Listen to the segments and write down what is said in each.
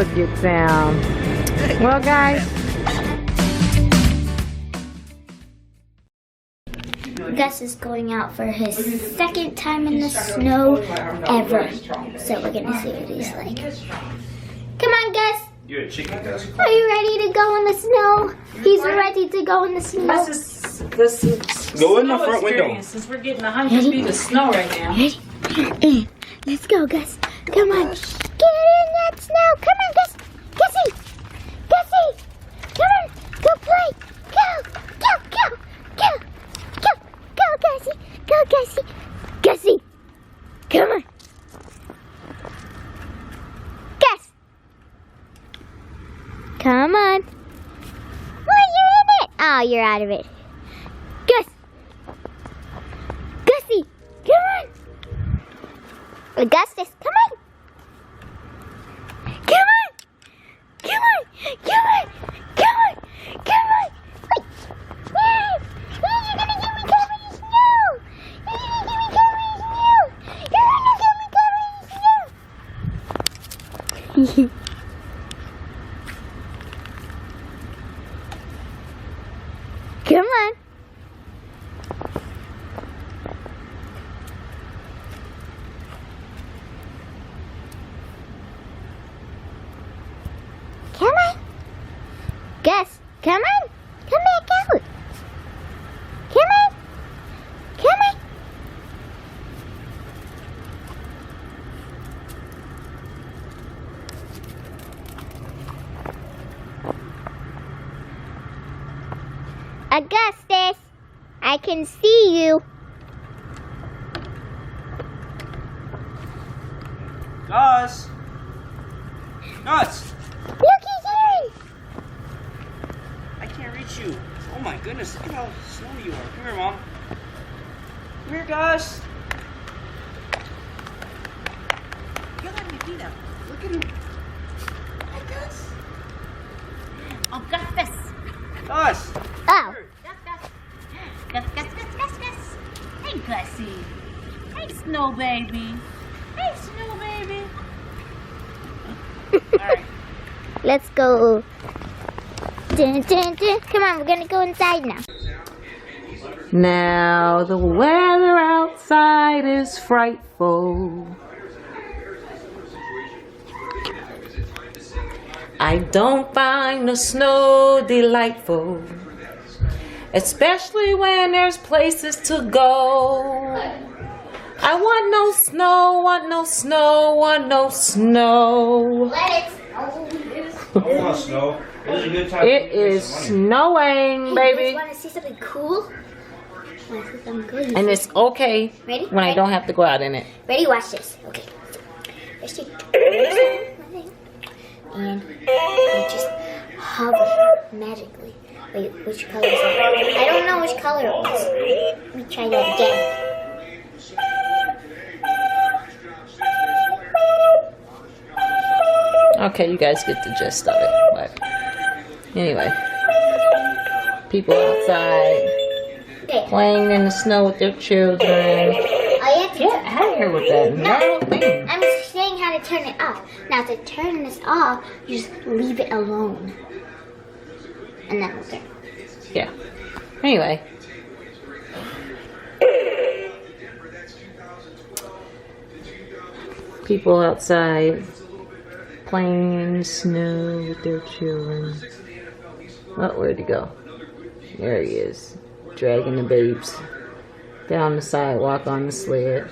Look at them. Well, guys. Gus is going out for his second time in the snow ever. So we're gonna see what he's like. Come on, Gus. You're a chicken, Gus. Are you ready to go in the snow? He's ready to go in the snow. This Go in the front window. Since we're getting 100 feet of snow right now. Ready? Let's go, Gus. Come on. Get in that snow. Come on, Gus. Gussie. Gussie. Come on. Go play. Go. Go, go, go. Go. Go, Gussie. Go, Gussie. Gussie. Come on. Gus. Come on. Oh, you're in it. Oh, you're out of it. Gus. Gussie. Come on. Augustus, come on. Come on. Come on. Come on. Come on. Come on. Wait. You're gonna get me covered in snow. You're gonna get me covered in snow. You're gonna get me covered in snow. Come on. Come on. Gus, come on. Come back out. Come on. Come on. Augustus, I can see you. Gus! Gus! Look, he's here. I can't reach you. Oh my goodness, look how snowy you are. Come here, Mom. Come here, Gus. You're letting me do that. Look at him. Hi, Gus. Augustus. Gus! Oh. Gus. Hey, Gussie. Hey, Snow Baby. Hey, Snow Baby. Alright. Let's go. Dun, dun, dun. Come on, we're gonna go inside now. Now the weather outside is frightful. I don't find the snow delightful, especially when there's places to go. I want no snow, want no snow, want no snow. Let it I want snow. This is a good time. It is snowing, baby. Want to see something cool? Want to see something cool? And it's okay Ready? when I don't have to go out in it. Ready? Watch this. Okay. There's two. And you just hover magically. Wait, which color is it? I don't know which color it was. Let me try that again. Okay, you guys get the gist of it. But anyway, people outside Okay. playing in the snow with their children. All you have to Get out of here with that metal thing. I'm saying how to turn it off. Now to turn this off, you just leave it alone. And that will turn. Yeah. Anyway. People outside playing in the snow with their children. Oh, where'd he go? There he is. Dragging the babes down the sidewalk on the sled.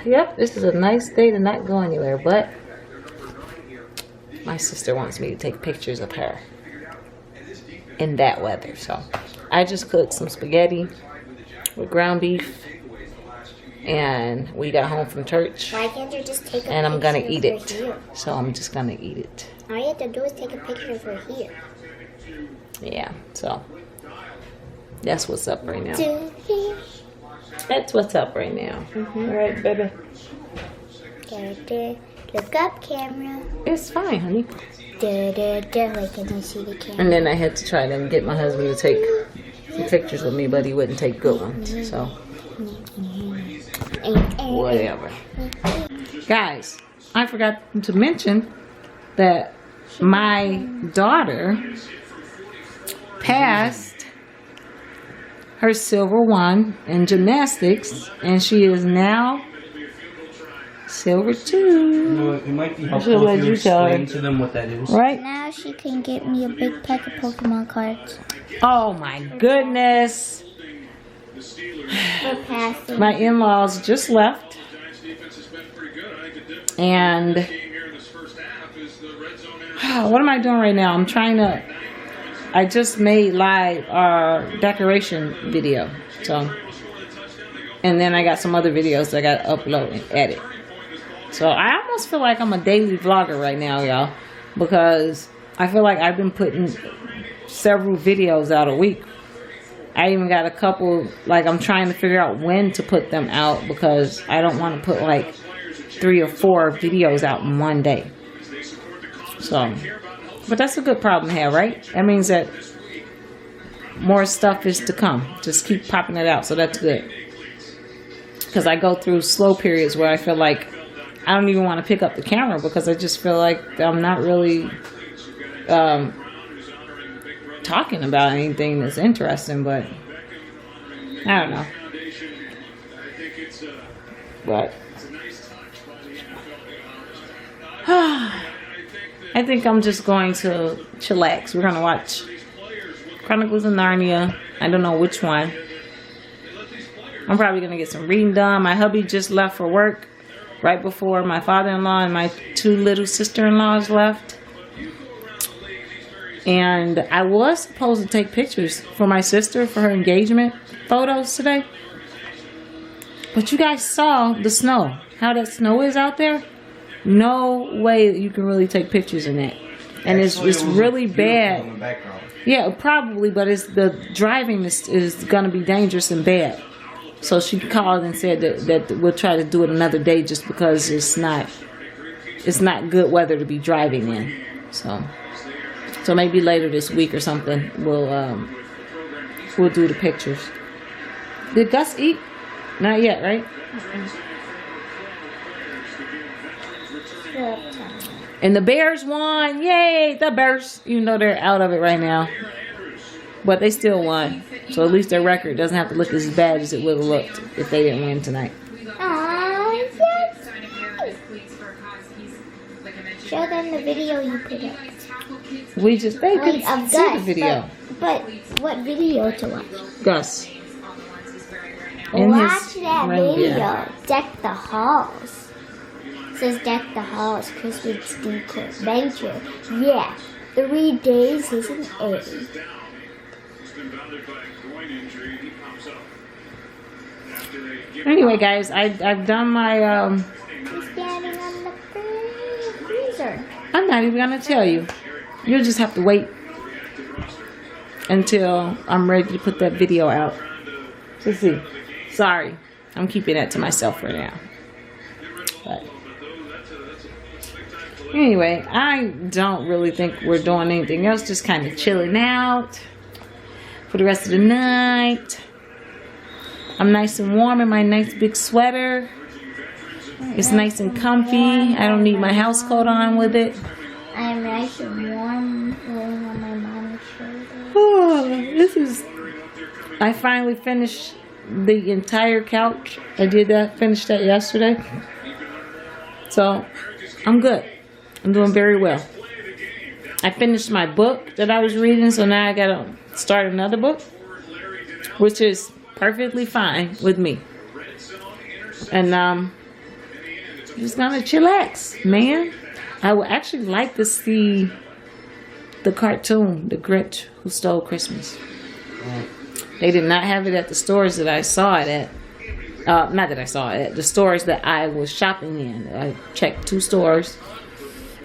Yep, this is a nice day to not go anywhere, but my sister wants me to take pictures of her in that weather. So I just cooked some spaghetti with ground beef, and we got home from church. Why can't you just take a And I'm gonna eat picture it. for here? So I'm just gonna eat it. All you have to do is take a picture for here. Yeah, so that's what's up right now. Do here. That's what's up right now. All right, baby. Character. Look up, camera. It's fine, honey. Wait, can you see the camera? And then I had to try to get my husband to take some pictures with me, but he wouldn't take good ones. So whatever. Guys, I forgot to mention that my daughter passed her silver one in gymnastics, and she is now silver 2. It might be should helpful let if you you tell her. explain to them what that is. Right? Now she can get me a big pack of Pokemon cards Oh my goodness. for passing. My in-laws just left, and what am I doing right now? I just made live our decoration video, so, and then I got some other videos that I got to upload and edit. So I almost feel like I'm a daily vlogger right now, y'all, because I feel like I've been putting several videos out a week. I even got a couple, like I'm trying to figure out when to put them out, because I don't want to put like 3 or 4 videos out in one day. So, but that's a good problem to have, right? That means that more stuff is to come. Just keep popping it out, so that's good. Because I go through slow periods where I feel like I don't even want to pick up the camera, because I just feel like I'm not really talking about anything that's interesting, but I don't know. But I think I'm just going to chillax. We're going to watch Chronicles of Narnia. I don't know which one. I'm probably going to get some reading done. My hubby just left for work right before my father-in-law and my 2 little sister-in-laws left. And I was supposed to take pictures for my sister for her engagement photos today. But you guys saw the snow. How that snow is out there. No way that you can really take pictures in that. And it's really bad. In the background. Yeah, probably, but it's the driving is going to be dangerous and bad. So she called and said that we'll try to do it another day, just because it's not good weather to be driving in. So maybe later this week or something we'll do the pictures. Did Gus eat? Not yet, right? And the Bears won. Yay, the Bears. Even though they're out of it right now. But they still won. So at least their record doesn't have to look as bad as it would have looked if they didn't win tonight. Aww, yes. Show them the video you put up. They could see the video. But what video to watch? Gus. Watch that video. Deck the halls. It says deck the halls. Christmas decor adventure. Yeah. 3 days is an A. Anyway, guys, I've done my He's standing on the freezer. I'm not even gonna tell you. You'll just have to wait until I'm ready to put that video out. Let's see. Sorry, I'm keeping that to myself for now. But anyway, I don't really think we're doing anything else. Just kind of chilling out for the rest of the night. I'm nice and warm in my nice big sweater. It's nice and comfy. I don't need my house coat on with it. I am nice and warm laying on my mom's shoulder. I finally finished the entire couch. Finished that yesterday. So, I'm good. I'm doing very well. I finished my book that I was reading, so now I gotta start another book, which is perfectly fine with me. And I'm just gonna chillax, man. I would actually like to see the cartoon, The Grinch Who Stole Christmas. They did not have it at the stores that I saw it at. Not that I saw it at, the stores that I was shopping in. I checked 2 stores.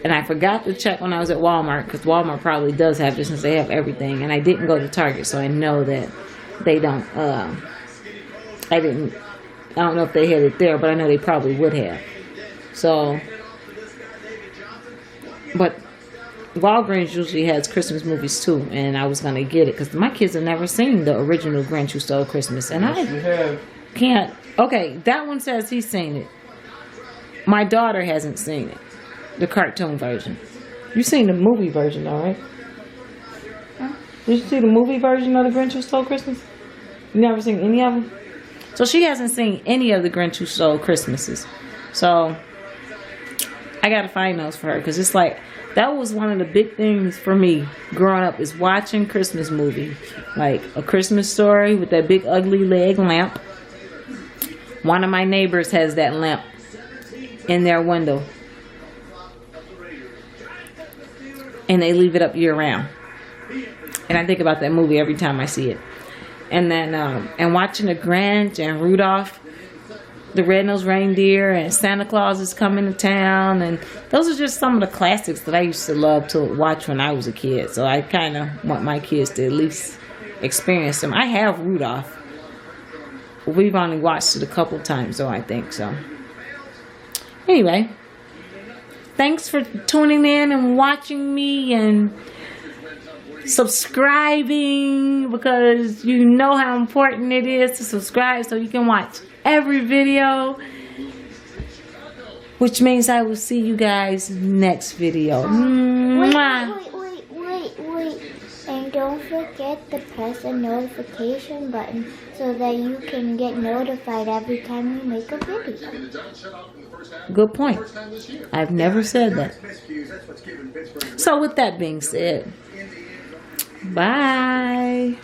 And I forgot to check when I was at Walmart, because Walmart probably does have it since they have everything. And I didn't go to Target, so I know that they don't. I don't know if they had it there, but I know they probably would have. So, but Walgreens usually has Christmas movies too, and I was gonna get it because my kids have never seen the original Grinch Who Stole Christmas, and I can't. Okay, that one says he's seen it. My daughter hasn't seen it. the cartoon version. You seen the movie version, all right? Did you see the movie version of The Grinch Who Stole Christmas? You never seen any of them? So she hasn't seen any of The Grinch Who Stole Christmases. So I gotta find those for her, because it's like, that was one of the big things for me growing up, is watching Christmas movies. Like A Christmas Story with that big ugly leg lamp. One of my neighbors has that lamp in their window. And they leave it up year round. And I think about that movie every time I see it. And then, and watching The Grinch and Rudolph the Red-Nosed Reindeer and Santa Claus is Coming to Town. And those are just some of the classics that I used to love to watch when I was a kid. So I kind of want my kids to at least experience them. I have Rudolph. We've only watched it a couple times, though, I think. So anyway, thanks for tuning in and watching me and subscribing, because you know how important it is to subscribe so you can watch every video, which means I will see you guys next video. Wait. And don't forget to press the notification button so that you can get notified every time we make a video. Good point. I've never said that. So with that being said, bye.